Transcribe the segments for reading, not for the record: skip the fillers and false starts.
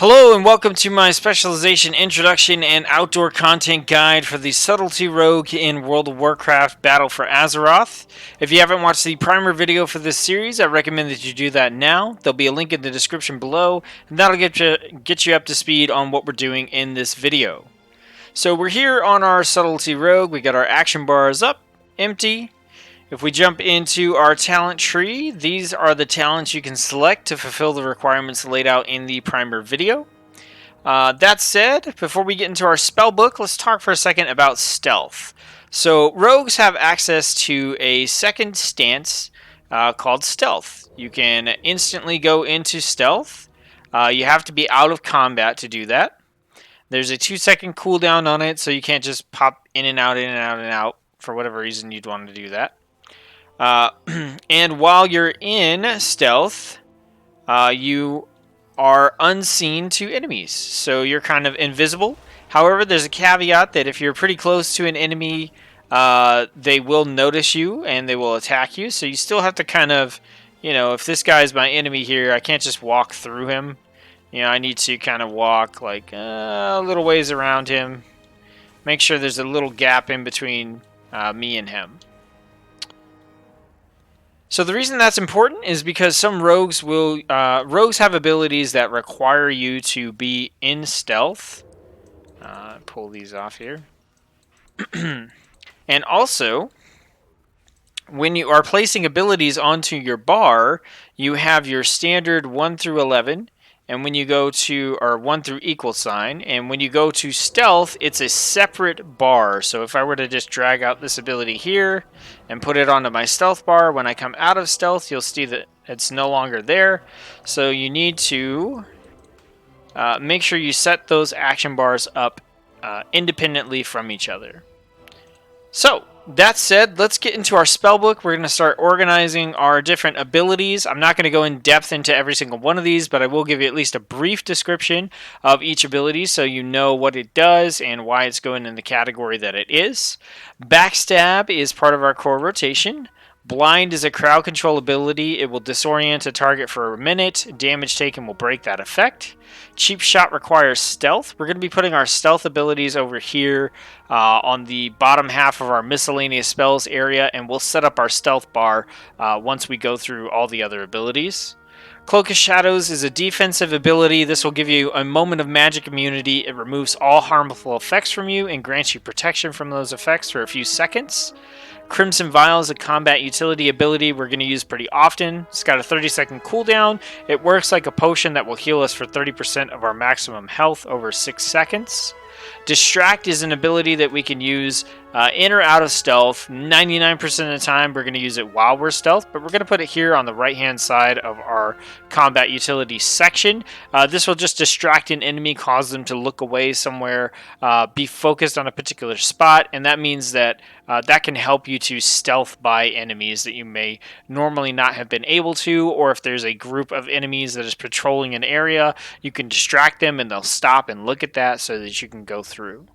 Hello and welcome to my Specialization Introduction and Outdoor Content Guide for the Subtlety Rogue in World of Warcraft Battle for Azeroth. If you haven't watched the primer video for this series, I recommend that you do that now. There'll be a link in the description below, and that'll get you up to speed on what we're doing in this video. So we're here on our Subtlety Rogue. We got our action bars up, empty. If we jump into our talent tree, these are the talents you can select to fulfill the requirements laid out in the primer video. That said, before we get into our spell book, let's talk for a second about stealth. So rogues have access to a second stance called stealth. You can instantly go into stealth. You have to be out of combat to do that. There's a 2-second cooldown on it, so you can't just pop in and out, in and out, and out for whatever reason you'd want to do that. And while you're in stealth, you are unseen to enemies, so you're kind of invisible. However, there's a caveat that if you're pretty close to an enemy, they will notice you and they will attack you, so you still have to kind of, if this guy's my enemy here, I can't just walk through him. I need to kind of walk like a little ways around him, make sure there's a little gap in between me and him. So the reason that's important is because some rogues have abilities that require you to be in stealth. Pull these off here. And also, when you are placing abilities onto your bar, you have your standard 1 through 11, and when you go to, or 1 through equal sign, and when you go to stealth, it's a separate bar. So if I were to just drag out this ability here and put it onto my stealth bar, when I come out of stealth, you'll see that it's no longer there. So you need to make sure you set those action bars up independently from each other. So that said, let's get into our spellbook. We're going to start organizing our different abilities. I'm not going to go in depth into every single one of these, but I will give you at least a brief description of each ability so you know what it does and why it's going in the category that it is. Backstab is part of our core rotation. Blind is a crowd control ability. It will disorient a target for a minute. Damage taken will break that effect. Cheap Shot requires stealth. We're going to be putting our stealth abilities over here on the bottom half of our miscellaneous spells area, and we'll set up our stealth bar once we go through all the other abilities. Cloak of Shadows is a defensive ability. This will give you a moment of magic immunity. It removes all harmful effects from you and grants you protection from those effects for a few seconds. Crimson Vial is a combat utility ability we're going to use pretty often. It's got a 30-second cooldown. It works like a potion that will heal us for 30% of our maximum health over 6 seconds. Distract is an ability that we can use in or out of stealth. 99% of the time we're going to use it while we're stealth, but we're going to put it here on the right hand side of our combat utility section. This will just distract an enemy, cause them to look away somewhere, be focused on a particular spot, and that means that that can help you to stealth by enemies that you may normally not have been able to, or if there's a group of enemies that is patrolling an area, you can distract them and they'll stop and look at that so that you can go through.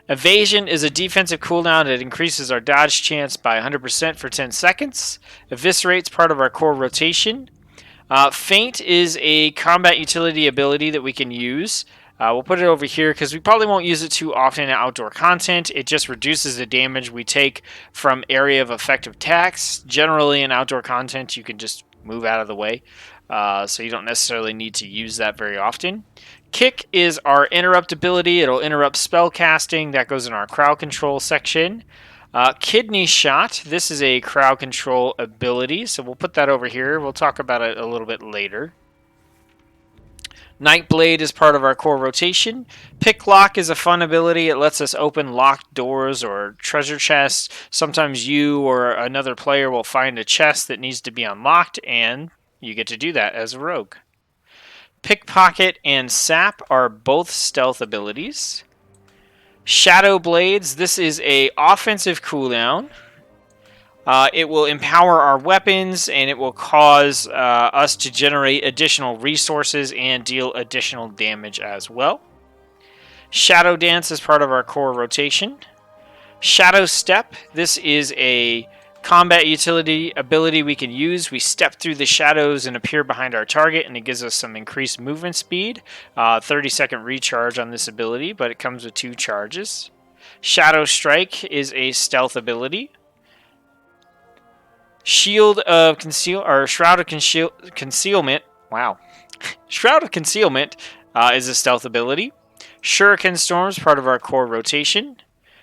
Evasion is a defensive cooldown that increases our dodge chance by 100% for 10 seconds. Eviscerate's part of our core rotation. Feint is a combat utility ability that we can use. We'll put it over here because we probably won't use it too often in outdoor content. It just reduces the damage we take from area of effective attacks. Generally in outdoor content, you can just move out of the way, so you don't necessarily need to use that very often. Kick is our interrupt ability. It'll interrupt spell casting. That goes in our crowd control section. Kidney Shot. This is a crowd control ability, so we'll put that over here. We'll talk about it a little bit later. Nightblade is part of our core rotation. Picklock is a fun ability. It lets us open locked doors or treasure chests. Sometimes you or another player will find a chest that needs to be unlocked, and you get to do that as a rogue. Pickpocket and Sap are both stealth abilities. Shadow Blades, this is a offensive cooldown. It will empower our weapons, and it will cause us to generate additional resources and deal additional damage as well. Shadow Dance is part of our core rotation. Shadow Step, this is a Combat utility ability we can use. We step through the shadows and appear behind our target, and it gives us some increased movement speed. 30-second recharge on this ability, but it comes with 2 charges. Shadow Strike is a stealth ability. Shield of Conceal or Shroud of Concealment. Wow. Shroud of Concealment is a stealth ability. Shuriken Storm is part of our core rotation.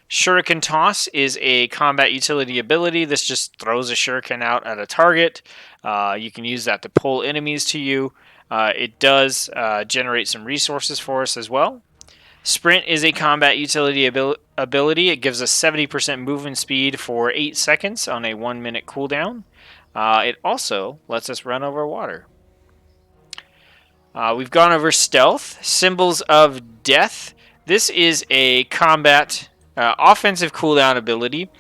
Shuriken Toss is a combat utility ability. This just throws a shuriken out at a target. You can use that to pull enemies to you. It does generate some resources for us as well. Sprint is a combat utility ability. It gives us 70% movement speed for 8 seconds on a 1-minute cooldown. It also lets us run over water. We've gone over Stealth. Symbols of Death. This is a combat offensive cooldown ability.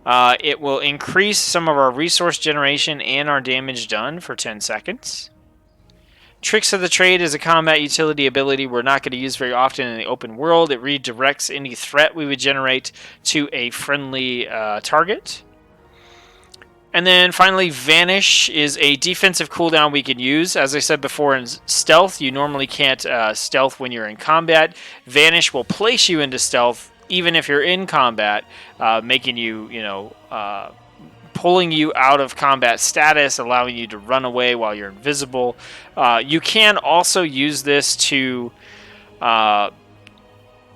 It will increase some of our resource generation and our damage done for 10 seconds. Tricks of the Trade is a combat utility ability we're not going to use very often in the open world. It redirects any threat we would generate to a friendly target. And then finally, Vanish is a defensive cooldown we can use. As I said before, in Stealth, you normally can't stealth when you're in combat. Vanish will place you into stealth even if you're in combat, making you, pulling you out of combat status, allowing you to run away while you're invisible. You can also use this to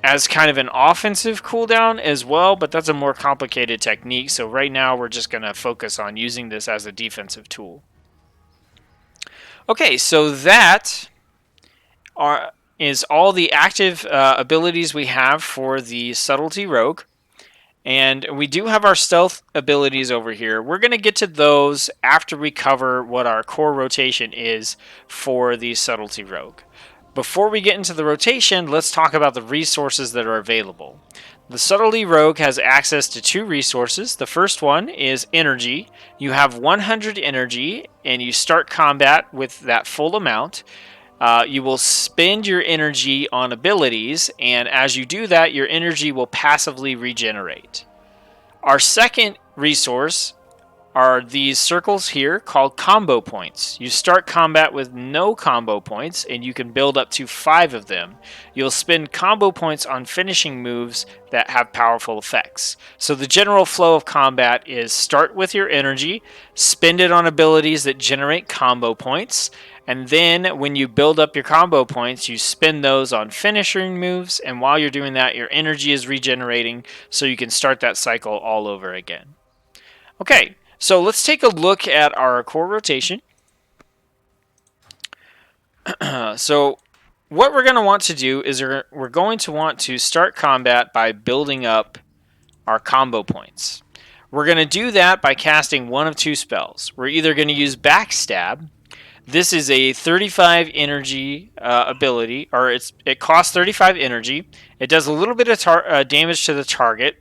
as kind of an offensive cooldown as well, but that's a more complicated technique. So right now we're just going to focus on using this as a defensive tool. Okay, so that is all the active abilities we have for the Subtlety Rogue. And we do have our stealth abilities over here. We're going to get to those after we cover what our core rotation is for the Subtlety Rogue. Before we get into the rotation, let's talk about the resources that are available. The Subtlety Rogue has access to 2 resources. The first one is energy. You have 100 energy, and you start combat with that full amount. You will spend your energy on abilities, and as you do that, your energy will passively regenerate. Our second resource are these circles here called combo points. You start combat with no combo points, and you can build up to 5 of them. You'll spend combo points on finishing moves that have powerful effects. So the general flow of combat is start with your energy, spend it on abilities that generate combo points, and then when you build up your combo points, you spend those on finishing moves, and while you're doing that, your energy is regenerating, so you can start that cycle all over again. Okay, so let's take a look at our core rotation. So what we're going to want to do is we're going to want to start combat by building up our combo points. We're going to do that by casting one of 2 spells. We're either going to use Backstab. This is a 35 energy ability, or it costs 35 energy. It does a little bit of damage to the target.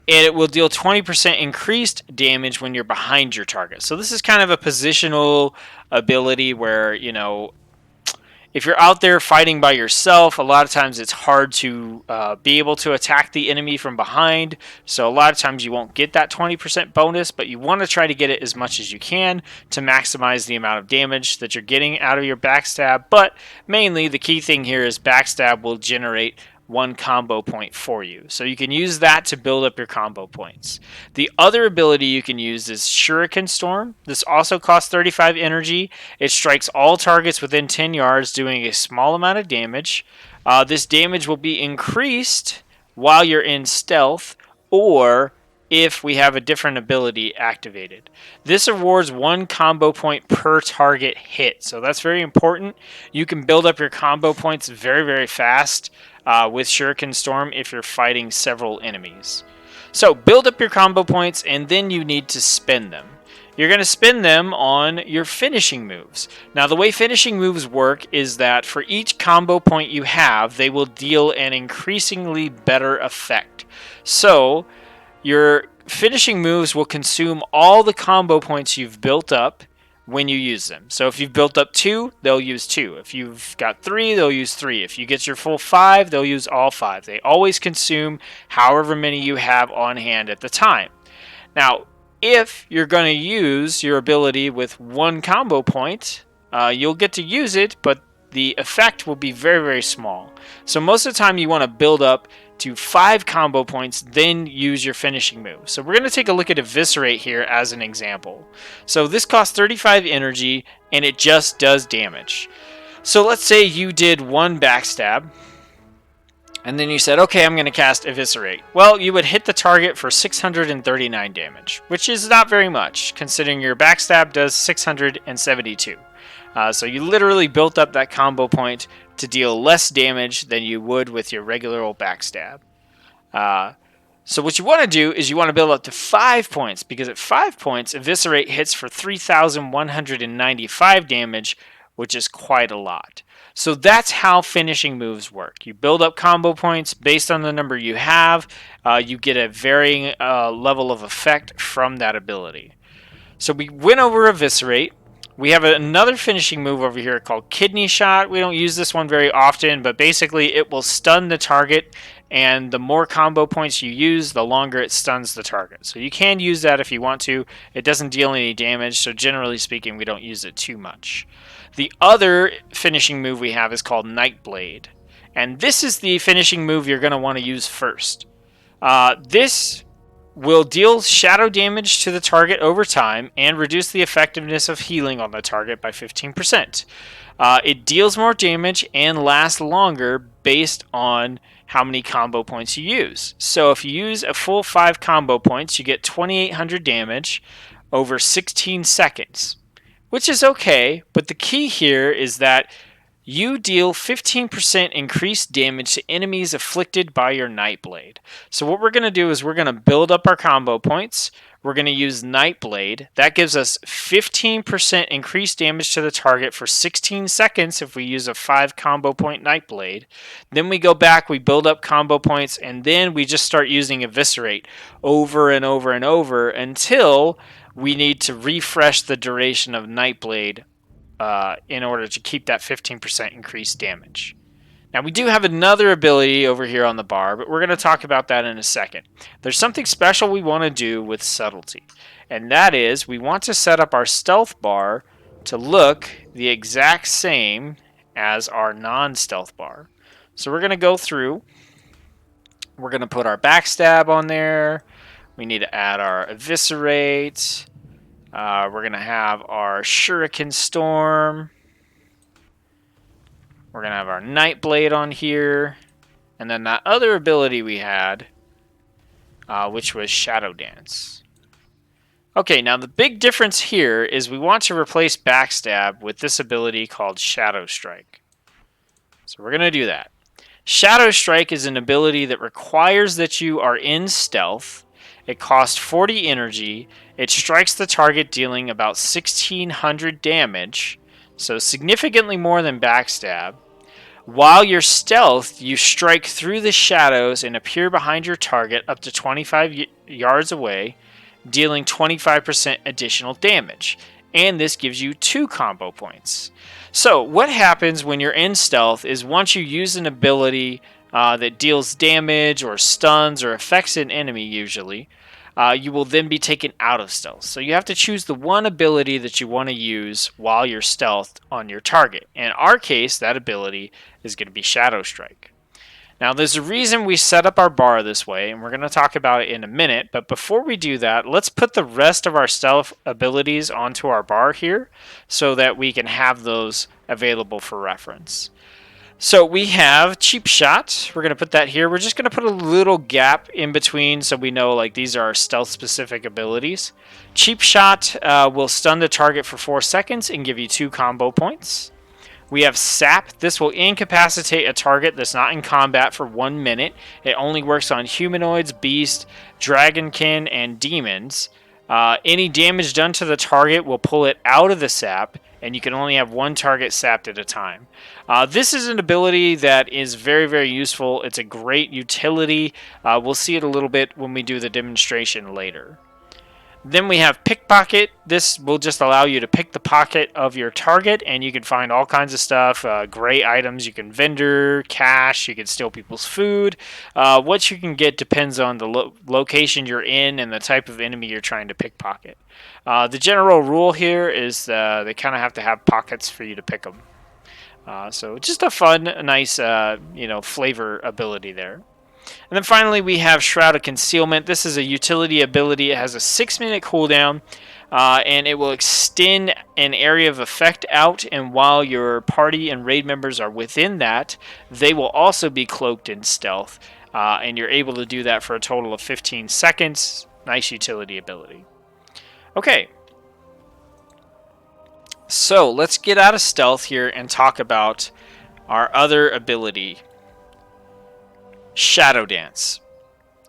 And it will deal 20% increased damage when you're behind your target. So this is kind of a positional ability where, if you're out there fighting by yourself, a lot of times it's hard to be able to attack the enemy from behind. So a lot of times you won't get that 20% bonus, but you want to try to get it as much as you can to maximize the amount of damage that you're getting out of your Backstab. But mainly the key thing here is Backstab will generate 1 combo point for you. So you can use that to build up your combo points. The other ability you can use is Shuriken Storm. This also costs 35 energy. It strikes all targets within 10 yards, doing a small amount of damage. This damage will be increased while you're in stealth, or if we have a different ability activated. This awards 1 combo point per target hit. So that's very important. You can build up your combo points very, very fast with Shuriken Storm if you're fighting several enemies. So build up your combo points, and then you need to spend them. You're going to spend them on your finishing moves. Now, the way finishing moves work is that for each combo point you have, they will deal an increasingly better effect. So your finishing moves will consume all the combo points you've built up when you use them. So if you've built up 2, they'll use 2. If you've got 3, they'll use 3. If you get your full 5, they'll use all 5. They always consume however many you have on hand at the time. Now, if you're going to use your ability with one combo point, you'll get to use it, but the effect will be very, very small. So most of the time you want to build up to 5 combo points, then use your finishing move. So we're going to take a look at Eviscerate here as an example. So this costs 35 energy, and it just does damage. So let's say you did one backstab, and then you said, okay, I'm going to cast Eviscerate. Well, you would hit the target for 639 damage, which is not very much, considering your backstab does 672. So you literally built up that combo point to deal less damage than you would with your regular old backstab. So what you want to do is you want to build up to 5 points, because at 5 points, Eviscerate hits for 3,195 damage, which is quite a lot. So that's how finishing moves work. You build up combo points based on the number you have. You get a varying level of effect from that ability. So we went over Eviscerate. We have another finishing move over here called Kidney Shot. We don't use this one very often, but basically it will stun the target, and the more combo points you use, the longer it stuns the target. So you can use that if you want to. It doesn't deal any damage, so generally speaking, we don't use it too much. The other finishing move we have is called Nightblade, and this is the finishing move you're going to want to use first. This will deal shadow damage to the target over time and reduce the effectiveness of healing on the target by 15%. It deals more damage and lasts longer based on how many combo points you use. So if you use a full 5 combo points, you get 2,800 damage over 16 seconds, which is okay, but the key here is that you deal 15% increased damage to enemies afflicted by your Nightblade. So what we're going to do is we're going to build up our combo points. We're going to use Nightblade. That gives us 15% increased damage to the target for 16 seconds if we use a 5 combo point Nightblade. Then we go back, we build up combo points, and then we just start using Eviscerate over and over and over until we need to refresh the duration of Nightblade in order to keep that 15% increased damage. Now, we do have another ability over here on the bar, but we're going to talk about that in a second. There's something special we want to do with Subtlety, and that is we want to set up our stealth bar to look the exact same as our non-stealth bar. So we're going to go through. We're going to put our backstab on there. We need to add our Eviscerate. We're going to have our Shuriken Storm. We're going to have our Nightblade on here. And then that other ability we had, which was Shadow Dance. Okay, now the big difference here is we want to replace Backstab with this ability called Shadow Strike. So we're going to do that. Shadow Strike is an ability that requires that you are in stealth. It costs 40 energy. It strikes the target dealing about 1,600 damage, so significantly more than Backstab. While you're stealth, you strike through the shadows and appear behind your target up to 25 yards away, dealing 25% additional damage. And this gives you 2 combo points. So what happens when you're in stealth is once you use an ability that deals damage or stuns or affects an enemy usually, you will then be taken out of stealth. So you have to choose the one ability that you want to use while you're stealthed on your target. In our case, that ability is going to be Shadow Strike. Now, there's a reason we set up our bar this way, and we're going to talk about it in a minute. But before we do that, let's put the rest of our stealth abilities onto our bar here so that we can have those available for reference. So we have Cheap Shot. We're going to put that here. We're just going to put a little gap in between so we know like these are our stealth-specific abilities. Cheap Shot will stun the target for 4 seconds and give you 2 combo points. We have Sap. This will incapacitate a target that's not in combat for 1 minute. It only works on humanoids, beasts, dragonkin, and demons. Any damage done to the target will pull it out of the sap, and you can only have 1 target sapped at a time. This is an ability that is very, very useful. It's a great utility. We'll see it a little bit when we do the demonstration later. Then we have Pickpocket. This will just allow you to pick the pocket of your target, and you can find all kinds of stuff. Gray items, you can vendor, cash, you can steal people's food. What you can get depends on the location you're in and the type of enemy you're trying to pickpocket. The general rule here is they kind of have to have pockets for you to pick them. So just a fun, nice, flavor ability there. And then finally, we have Shroud of Concealment. This is a utility ability. It has a 6-minute cooldown, and it will extend an area of effect out. And while your party and raid members are within that, they will also be cloaked in stealth. And you're able to do that for a total of 15 seconds. Nice utility ability. Okay. So let's get out of stealth here and talk about our other ability. Shadow Dance.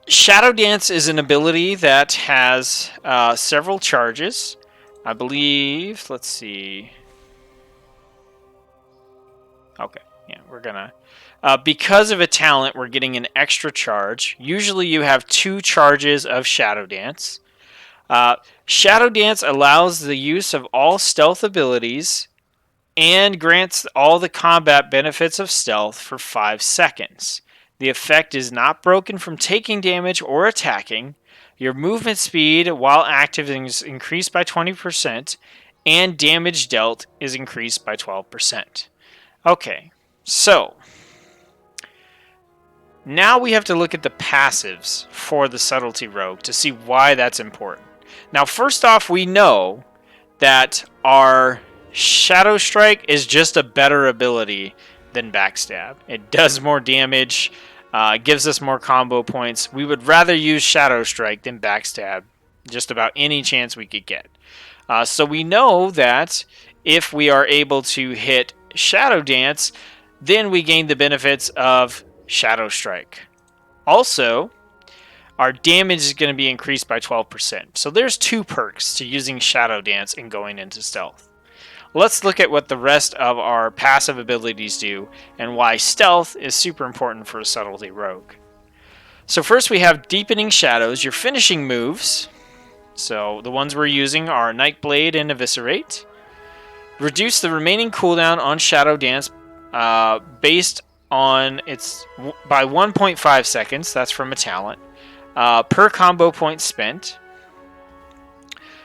Shadow Dance is an ability that has several charges. I believe, let's see. Okay, yeah, we're gonna... because of a talent, we're getting an extra charge. Usually you have 2 charges of Shadow Dance. Shadow Dance allows the use of all stealth abilities and grants all the combat benefits of stealth for 5 seconds. The effect is not broken from taking damage or attacking. Your movement speed while active is increased by 20%, and damage dealt is increased by 12%. Okay, so now we have to look at the passives for the Subtlety Rogue to see why that's important. Now, first off, we know that our Shadow Strike is just a better ability than Backstab. It does more damage, gives us more combo points. We would rather use Shadow Strike than Backstab, just about any chance we could get. So we know that if we are able to hit Shadow Dance, then we gain the benefits of Shadow Strike. Also, our damage is going to be increased by 12%. So there's 2 perks to using Shadow Dance and going into stealth. Let's look at what the rest of our passive abilities do and why stealth is super important for a Subtlety Rogue. So first we have Deepening Shadows, your finishing moves. So the ones we're using are Nightblade and Eviscerate. Reduce the remaining cooldown on Shadow Dance based on its by 1.5 seconds. That's from a talent. Per combo point spent.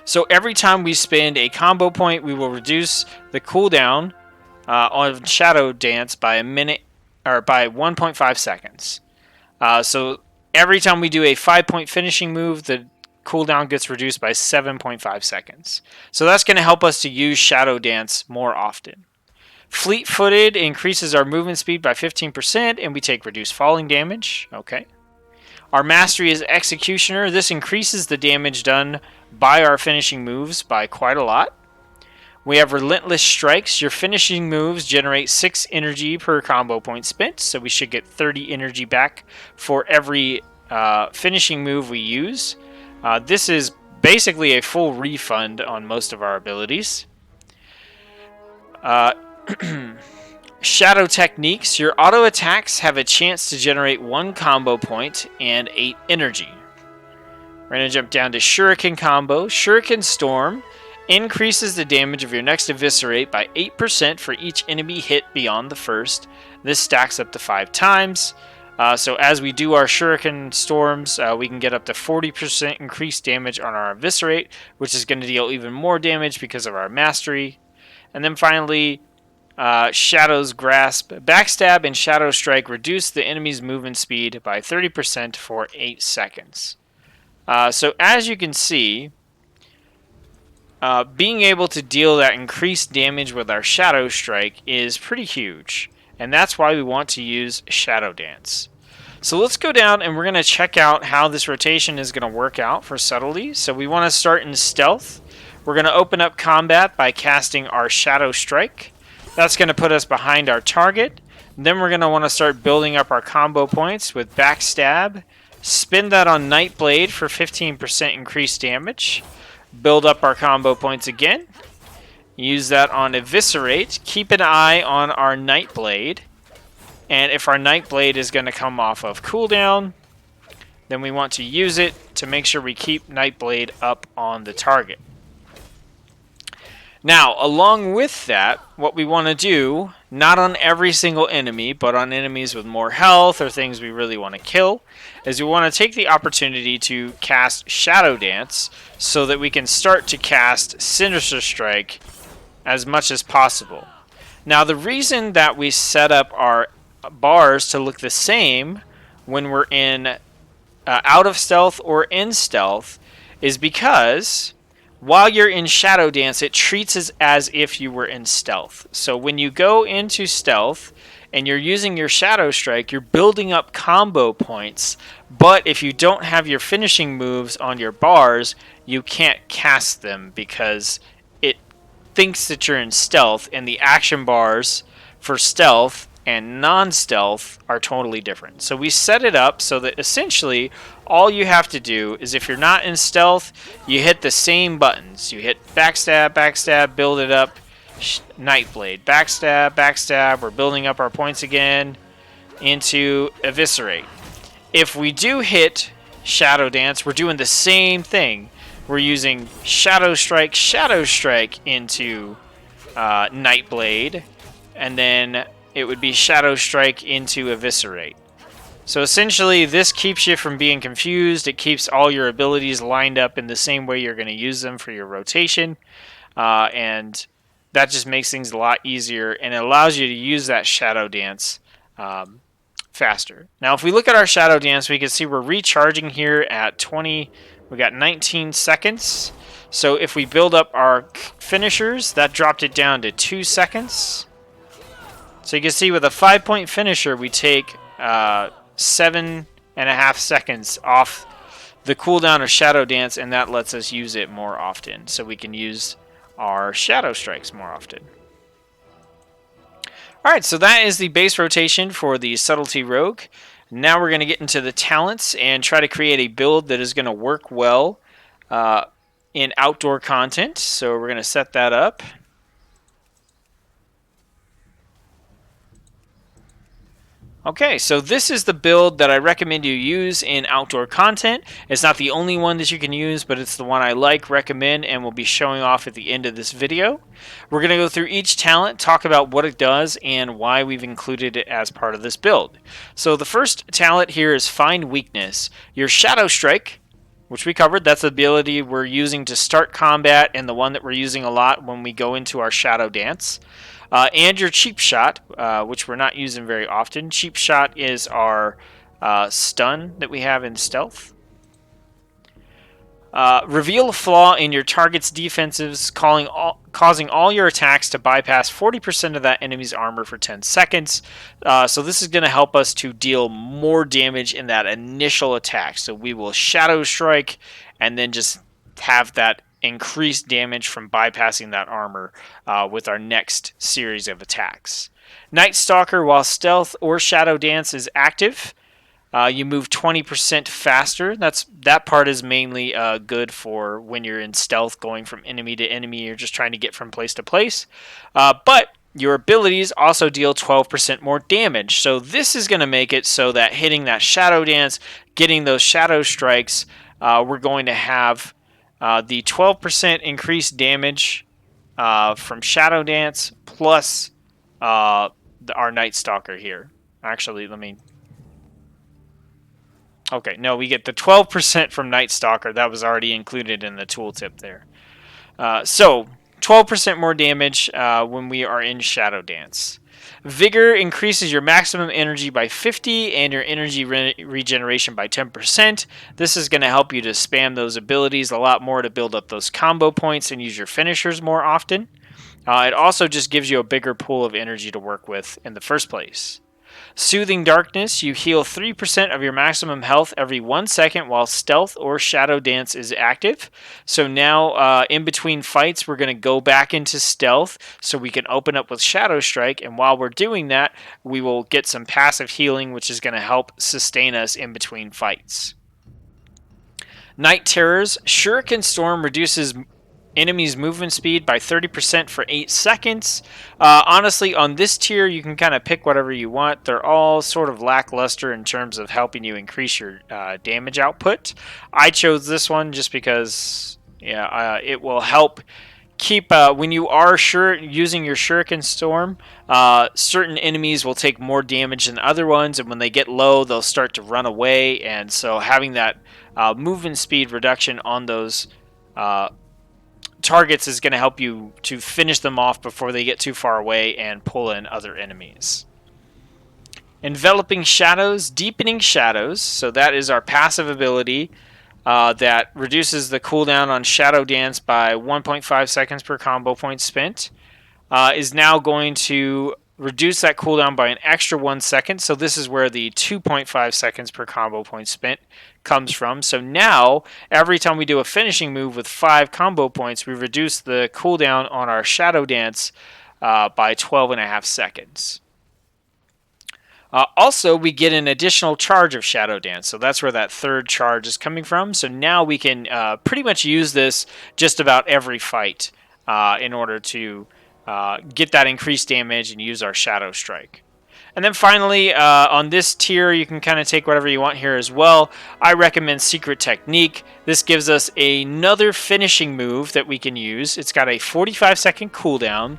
So every time we spend a combo point, we will reduce the cooldown on Shadow Dance by a minute or by 1.5 seconds. So every time we do a 5-point finishing move, the cooldown gets reduced by 7.5 seconds. So that's going to help us to use Shadow Dance more often. Fleet-footed increases our movement speed by 15%, and we take reduced falling damage. Okay. Our mastery is Executioner. This increases the damage done by our finishing moves by quite a lot. We have Relentless Strikes. Your finishing moves generate 6 energy per combo point spent, so we should get 30 energy back for every finishing move we use. This is basically a full refund on most of our abilities. Shadow Techniques. Your auto attacks have a chance to generate 1 combo point and 8 energy. We're going to jump down to Shuriken Combo. Shuriken Storm increases the damage of your next Eviscerate by 8% for each enemy hit beyond the first. This stacks up to 5 times. So as we do our Shuriken Storms, we can get up to 40% increased damage on our Eviscerate, which is going to deal even more damage because of our Mastery. And then finally, Shadow's Grasp. Backstab and Shadow Strike reduce the enemy's movement speed by 30% for 8 seconds. So as you can see, being able to deal that increased damage with our Shadow Strike is pretty huge. And that's why we want to use Shadow Dance. So let's go down and we're going to check out how this rotation is going to work out for Subtlety. So we want to start in Stealth. We're going to open up combat by casting our Shadow Strike. That's going to put us behind our target. Then we're going to want to start building up our combo points with Backstab. Spin that on Nightblade for 15% increased damage. Build up our combo points again. Use that on Eviscerate. Keep an eye on our Nightblade. And if our Nightblade is going to come off of cooldown, then we want to use it to make sure we keep Nightblade up on the target. Now, along with that, what we want to do, not on every single enemy, but on enemies with more health or things we really want to kill, is we want to take the opportunity to cast Shadow Dance so that we can start to cast Sinister Strike as much as possible. Now, the reason that we set up our bars to look the same when we're in out of stealth or in stealth is because while you're in Shadow Dance, it treats it as if you were in stealth. So when you go into stealth and you're using your Shadow Strike, you're building up combo points, but if you don't have your finishing moves on your bars, you can't cast them because it thinks that you're in stealth, and the action bars for stealth and non-stealth are totally different. So we set it up so that essentially all you have to do is, if you're not in stealth, you hit the same buttons. You hit backstab, backstab, build it up, Nightblade, backstab, backstab, we're building up our points again, into eviscerate. If we do hit Shadow Dance, we're doing the same thing. We're using Shadow Strike into Nightblade, and then it would be Shadow Strike into eviscerate. So essentially, this keeps you from being confused. It keeps all your abilities lined up in the same way you're going to use them for your rotation. And that just makes things a lot easier, and it allows you to use that Shadow Dance faster. Now, if we look at our Shadow Dance, we can see we're recharging here at 20. We got 19 seconds. So if we build up our finishers, that dropped it down to 2 seconds. So you can see with a 5-point finisher, we take 7.5 seconds off the cooldown of Shadow Dance, and that lets us use it more often. So we can use our Shadow Strikes more often. Alright, so that is the base rotation for the Subtlety Rogue. Now we're going to get into the talents and try to create a build that is going to work well in outdoor content. So we're going to set that up. Okay, so this is the build that I recommend you use in outdoor content. It's not the only one that you can use, but it's the one I like, recommend, and will be showing off at the end of this video. We're going to go through each talent, talk about what it does, and why we've included it as part of this build. So the first talent here is Find Weakness. Your Shadow Strike, which we covered, that's the ability we're using to start combat, and the one that we're using a lot when we go into our Shadow Dance. And your Cheap Shot, which we're not using very often. Cheap Shot is our stun that we have in stealth. Reveal a flaw in your target's defensives, causing all your attacks to bypass 40% of that enemy's armor for 10 seconds. So this is going to help us to deal more damage in that initial attack. So we will Shadow Strike and then just have that increased damage from bypassing that armor with our next series of attacks. Night Stalker, while stealth or Shadow Dance is active, you move 20% faster. That part is mainly good for when you're in stealth, going from enemy to enemy. You're just trying to get from place to place. But your abilities also deal 12% more damage. So this is going to make it so that hitting that Shadow Dance, getting those Shadow Strikes, we're going to have the 12% increased damage from Shadow Dance plus our Night Stalker here. Actually, okay, no, we get the 12% from Night Stalker. That was already included in the tooltip there. So 12% more damage when we are in Shadow Dance. Vigor increases your maximum energy by 50 and your energy regeneration by 10%. This is going to help you to spam those abilities a lot more to build up those combo points and use your finishers more often. It also just gives you a bigger pool of energy to work with in the first place. Soothing Darkness, you heal 3% of your maximum health every 1 second while Stealth or Shadow Dance is active. So now, in between fights, we're going to go back into Stealth so we can open up with Shadow Strike, and while we're doing that, we will get some passive healing, which is going to help sustain us in between fights. Night Terrors, Shuriken Storm reduces enemies' movement speed by 30% for 8 seconds. Honestly, on this tier, you can kind of pick whatever you want. They're all sort of lackluster in terms of helping you increase your damage output. I chose this one just because it will help keep when you are using your Shuriken Storm, certain enemies will take more damage than other ones, and when they get low, they'll start to run away. And so having that movement speed reduction on those targets is going to help you to finish them off before they get too far away and pull in other enemies. Enveloping Shadows, Deepening Shadows. So that is our passive ability that reduces the cooldown on Shadow Dance by 1.5 seconds per combo point spent. Is now going to reduce that cooldown by an extra 1 second. So this is where the 2.5 seconds per combo point spent comes from. So now, every time we do a finishing move with 5 combo points, we reduce the cooldown on our Shadow Dance by 12.5 seconds. Also, we get an additional charge of Shadow Dance, so that's where that third charge is coming from. So now we can pretty much use this just about every fight in order to get that increased damage and use our Shadow Strike. And then finally, on this tier, you can kind of take whatever you want here as well. I recommend Secret Technique. This gives us another finishing move that we can use. It's got a 45-second cooldown.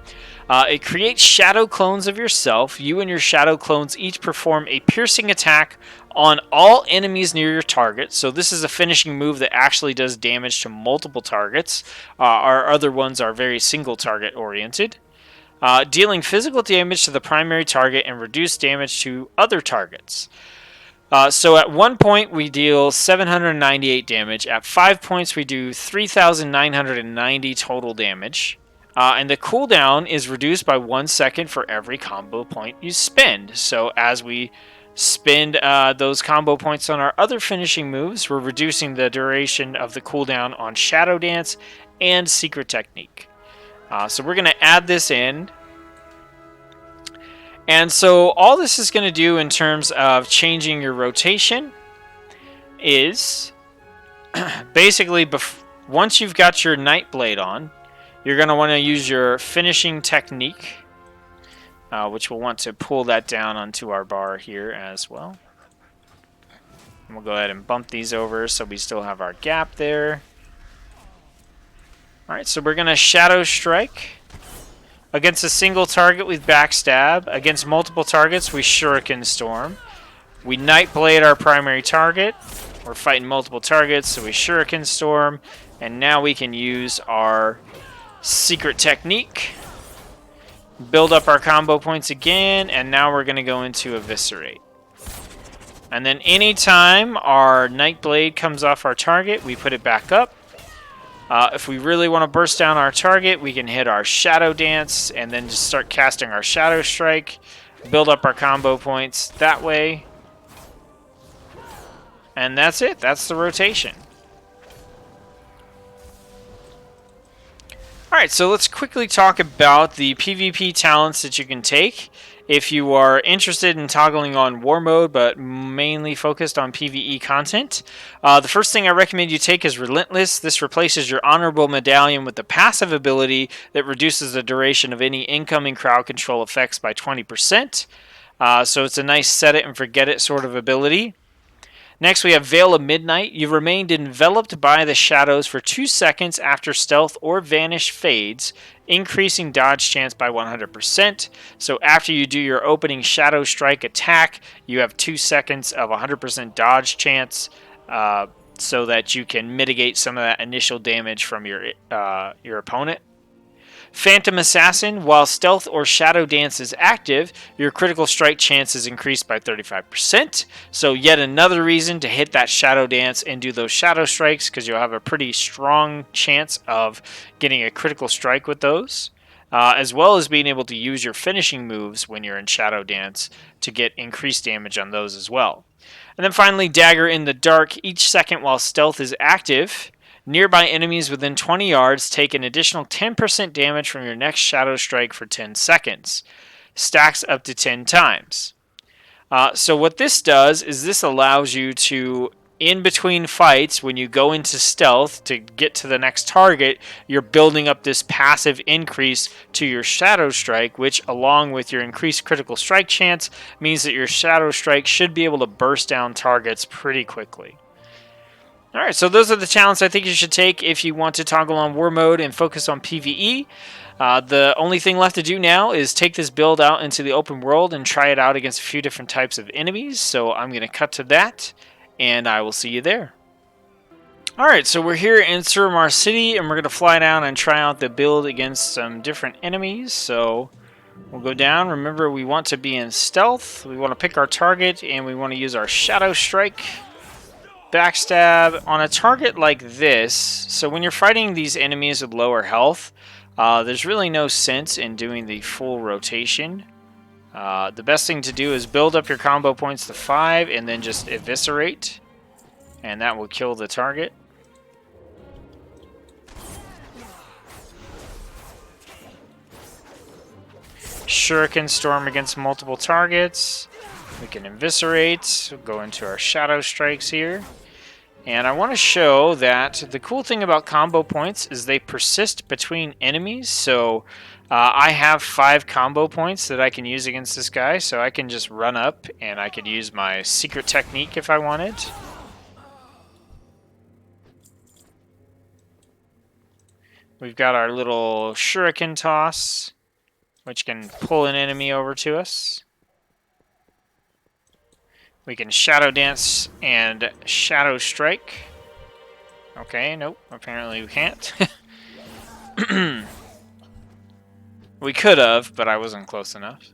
It creates shadow clones of yourself. You and your shadow clones each perform a piercing attack on all enemies near your target. So this is a finishing move that actually does damage to multiple targets. Our other ones are very single target oriented. Dealing physical damage to the primary target and reduce damage to other targets. So at 1 point we deal 798 damage. At 5 points we do 3,990 total damage. And the cooldown is reduced by 1 second for every combo point you spend. So as we spend those combo points on our other finishing moves, we're reducing the duration of the cooldown on Shadow Dance and Secret Technique. So we're going to add this in. And so all this is going to do in terms of changing your rotation is basically once you've got your Nightblade on, you're going to want to use your finishing technique, which we'll want to pull that down onto our bar here as well. And we'll go ahead and bump these over so we still have our gap there. Alright, so we're going to Shadow Strike. Against a single target, we Backstab. Against multiple targets, we Shuriken Storm. We Nightblade our primary target. We're fighting multiple targets, so we Shuriken Storm. And now we can use our Secret Technique. Build up our combo points again, and now we're going to go into Eviscerate. And then anytime our Nightblade comes off our target, we put it back up. If we really want to burst down our target, we can hit our Shadow Dance and then just start casting our Shadow Strike. Build up our combo points that way. And that's it. That's the rotation. Alright, so let's quickly talk about the PvP talents that you can take. If you are interested in toggling on War Mode, but mainly focused on PvE content, the first thing I recommend you take is Relentless. This replaces your Honorable Medallion with the passive ability that reduces the duration of any incoming crowd control effects by 20%. So it's a nice set it and forget it sort of ability. Next, we have Veil of Midnight. You remained enveloped by the shadows for 2 seconds after stealth or vanish fades, increasing dodge chance by 100%. So after you do your opening Shadow Strike attack, you have 2 seconds of 100% dodge chance, so that you can mitigate some of that initial damage from your opponent. Phantom Assassin, while Stealth or Shadow Dance is active, your critical strike chance is increased by 35%. So yet another reason to hit that Shadow Dance and do those Shadow Strikes, because you'll have a pretty strong chance of getting a critical strike with those. As well as being able to use your finishing moves when you're in Shadow Dance to get increased damage on those as well. And then finally, Dagger in the Dark. Each second while Stealth is active, nearby enemies within 20 yards take an additional 10% damage from your next Shadow Strike for 10 seconds. Stacks up to 10 times. So what this does is this allows you to in between fights, when you go into stealth to get to the next target, you're building up this passive increase to your Shadow Strike, which, along with your increased critical strike chance, means that your Shadow Strike should be able to burst down targets pretty quickly. Alright, so those are the challenges I think you should take if you want to toggle on War Mode and focus on PvE. The only thing left to do now is take this build out into the open world and try it out against a few different types of enemies, so I'm going to cut to that, and I will see you there. Alright, so we're here in Suramar City, and we're going to fly down and try out the build against some different enemies. So we'll go down. Remember, we want to be in stealth. We want to pick our target, and we want to use our Shadow Strike. Backstab on a target like this. So when you're fighting these enemies with lower health, there's really no sense in doing the full rotation. The best thing to do is build up your combo points to 5 and then just eviscerate, and that will kill the target. Shuriken Storm against multiple targets. We can eviscerate. We'll go into our Shadow Strikes here. And I want to show that the cool thing about combo points is they persist between enemies. So I have 5 combo points that I can use against this guy. So I can just run up and I could use my secret technique if I wanted. We've got our little Shuriken Toss, which can pull an enemy over to us. We can Shadow Dance and Shadow Strike. Okay, nope, apparently we can't. We could have, but I wasn't close enough.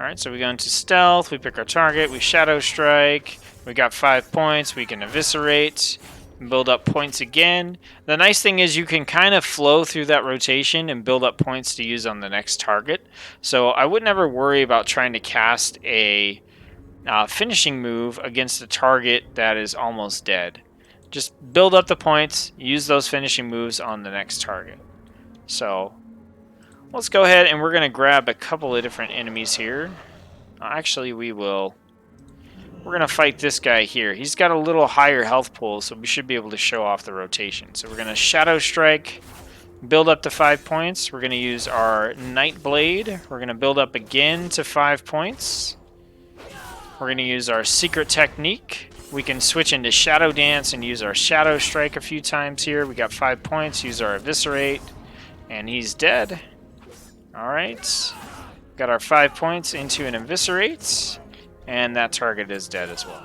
Alright, so we go into stealth, we pick our target, we Shadow Strike, we got 5 points, we can eviscerate, build up points again. The nice thing is you can kind of flow through that rotation and build up points to use on the next target. So I would never worry about trying to cast a finishing move against a target that is almost dead. Just build up the points, use those finishing moves on the next target. So let's go ahead and we're going to grab a couple of different enemies here. Actually, we're going to fight this guy here. He's got a little higher health pool, so we should be able to show off the rotation. So we're going to Shadow Strike, build up to 5 points. We're going to use our Nightblade. We're going to build up again to 5 points. We're going to use our secret technique. We can switch into Shadow Dance and use our Shadow Strike a few times here. We got 5 points. Use our Eviscerate, and he's dead. Alright. Got our 5 points into an Eviscerate, and that target is dead as well.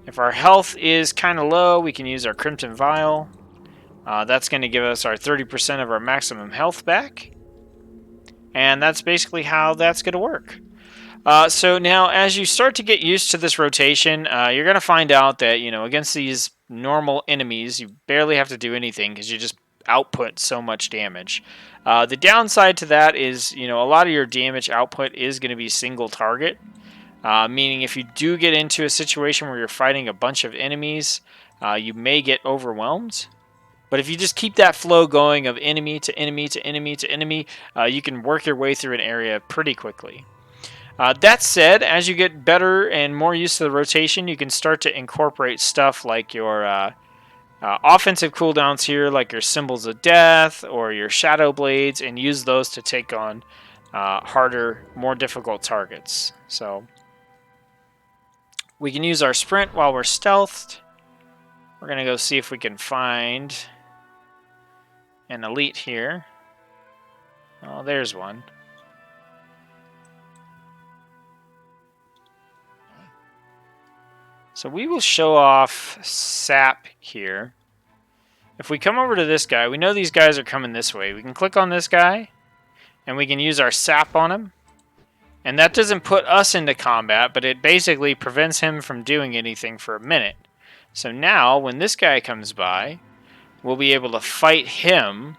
If our health is kind of low, we can use our Crimson Vial. That's going to give us our 30% of our maximum health back. And that's basically how that's going to work. So now, as you start to get used to this rotation, you're going to find out that, against these normal enemies, you barely have to do anything because you just output so much damage. The downside to that is, a lot of your damage output is going to be single target, meaning if you do get into a situation where you're fighting a bunch of enemies, you may get overwhelmed. But if you just keep that flow going of enemy to enemy to enemy to enemy, you can work your way through an area pretty quickly. That said, as you get better and more used to the rotation, you can start to incorporate stuff like your offensive cooldowns here, like your Symbols of Death or your Shadow Blades, and use those to take on harder, more difficult targets. So we can use our Sprint while we're stealthed. We're going to go see if we can find an elite here. Oh, there's one. So we will show off Sap here. If we come over to this guy, we know these guys are coming this way. We can click on this guy, and we can use our Sap on him. And that doesn't put us into combat, but it basically prevents him from doing anything for a minute. So now, when this guy comes by, we'll be able to fight him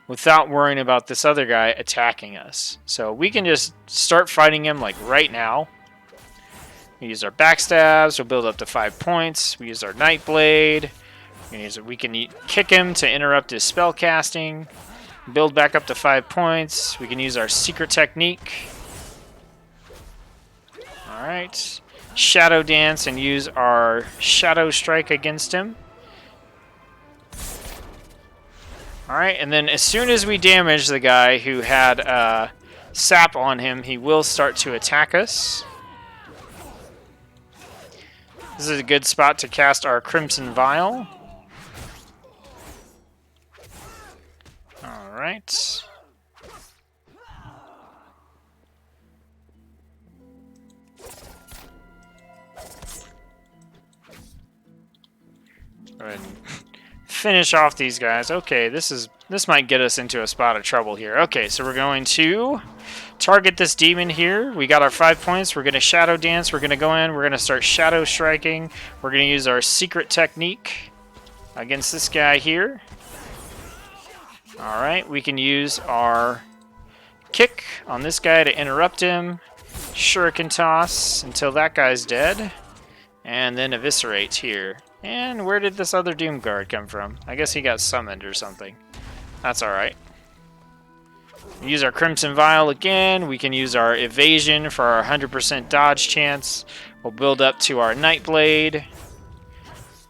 without worrying about this other guy attacking us. So we can just start fighting him like right now. We use our backstabs, we'll build up to 5 points. We use our Nightblade. We can kick him to interrupt his spell casting. Build back up to 5 points. We can use our secret technique. Alright. Shadow Dance and use our Shadow Strike against him. Alright, and then as soon as we damage the guy who had sap on him, he will start to attack us. This is a good spot to cast our Crimson Vial. Alright. Go ahead and finish off these guys. Okay, this might get us into a spot of trouble here. Okay, so we're going to target this demon here. We got our 5 points. We're going to Shadow Dance. We're going to go in. We're going to start Shadow Striking. We're going to use our Secret Technique against this guy here. Alright, we can use our Kick on this guy to interrupt him. Shuriken Toss until that guy's dead. And then Eviscerate here. And where did this other Doom Guard come from? I guess he got summoned or something. That's alright. Use our Crimson Vial again. We can use our Evasion for our 100% dodge chance. We'll build up to our Nightblade.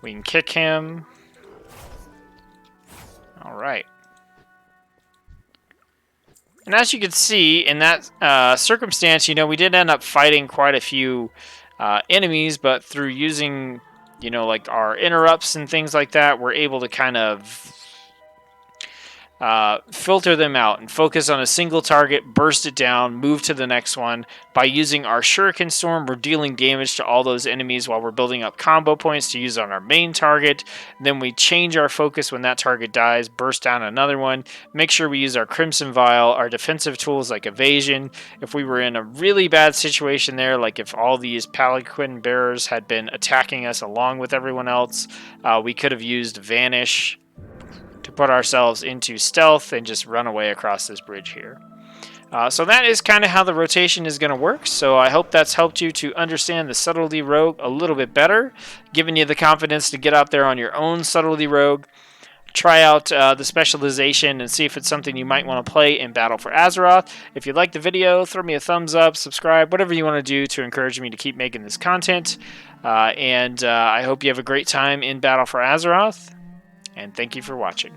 We can kick him. Alright. And as you can see, in that circumstance, you know, we did end up fighting quite a few enemies, but through using, you know, like our interrupts and things like that, we're able to kind of filter them out and focus on a single target, burst it down, move to the next one. By using our Shuriken Storm, we're dealing damage to all those enemies while we're building up combo points to use on our main target. Then we change our focus when that target dies, burst down another one. Make sure we use our Crimson Vial, our defensive tools like Evasion. If we were in a really bad situation there, like if all these Palanquin Bearers had been attacking us along with everyone else, we could have used Vanish to put ourselves into stealth and just run away across this bridge here. So that is kind of how the rotation is going to work. So I hope that's helped you to understand the Subtlety Rogue a little bit better, giving you the confidence to get out there on your own Subtlety Rogue, try out the Specialization and see if it's something you might want to play in Battle for Azeroth. If you like the video, throw me a thumbs up, subscribe, whatever you want to do to encourage me to keep making this content. I hope you have a great time in Battle for Azeroth. And thank you for watching.